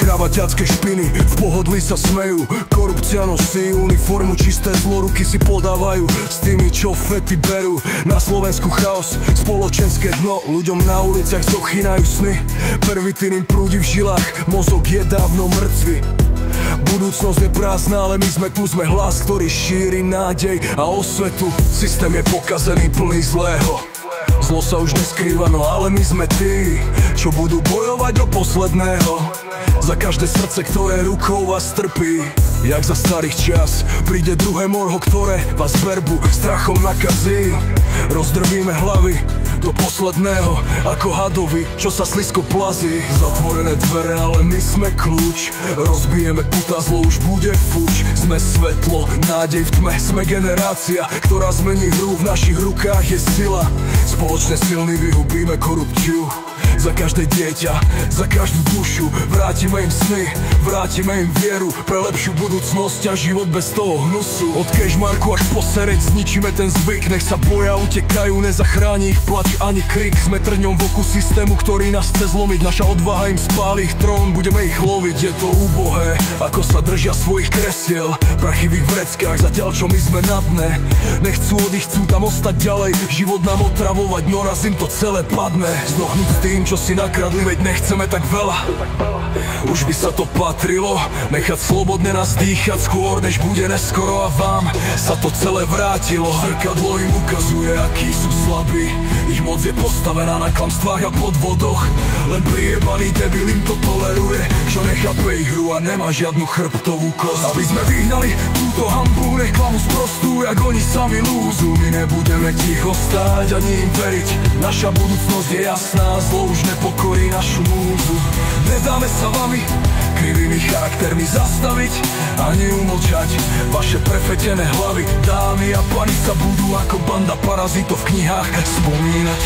kravaťacké špiny v pohodlí sa smejú. Korupcia nosí uniformu, čisté zlo ruky si podávajú s tými, čo fety berú. Na Slovensku chaos, spoločenské dno, ľuďom na uliciach zochýnajú sny. Pervitín im prúdi v žilách, mozog je dávno mŕtvy. Budúcnosť je prázdna, ale my sme tu, sme hlas, ktorý šíri nádej a osvetu. Systém je pokazený, plný zlého. Zlo sa už neskrýva, no ale my sme tí, čo budú bojovať do posledného. Za každé srdce, ktoré rukou vás trpí. Jak za starých čas príde druhé morho, ktoré vás verbu strachom nakazí. Rozdrvíme hlavy do posledného, ako hadovi, čo sa slizko plazí. Zatvorené dvere, ale my sme kľúč. Rozbijeme puta, zlo už bude fuč. Sme svetlo, nádej v tme, sme generácia, ktorá zmení hru, v našich rukách je sila. Spoločne silný vyhubíme korupciu. Za každé dieťa, za každú dušu vrátime im sny, vrátime im vieru pre lepšiu budúcnosť a život bez toho hnusu. Od Kežmarku až po Sereď zničíme ten zvyk, nech sa boja, utekajú, nezachráni ich plač ani krik. Sme trňom v oku systému, ktorý nás chce zlomiť. Naša odvaha im spáli ich trón, budeme ich loviť. Je to úbohé, ako sa držia svojich kresiel, prachy v ich vreckách, zatiaľ čo my sme na dne. Nechcú odísť, chcú tam ostať ďalej, život nám otravovať, no raz im to celé padne. Znohnúť s tým, čo si nakradli, veď nechceme tak veľa. Už by sa to patrilo, nechať slobodne nás dýchať skôr, než bude neskoro a vám sa to celé vrátilo. Zrkadlo im ukazuje, akí sú slabí, ich moc je postavená na klamstvách a podvodoch. Len priebaný debil im to toleruje, čo nechápe ich hru a nemá žiadnu chrbtovú kosť. Aby sme vyhnali túto hanbu, nech klamu sprostú, jak oni sami lúzu. My nebudeme ticho stáť ani im veriť, naša budúcnosť je jasná, zlo už nepokorí našu múzu. Nedáme sa vami krivými charaktermi zastaviť ani umlčať vaše prefetené hlavy. Dámy a pani sa budú ako banda parazitov v knihách spomínať.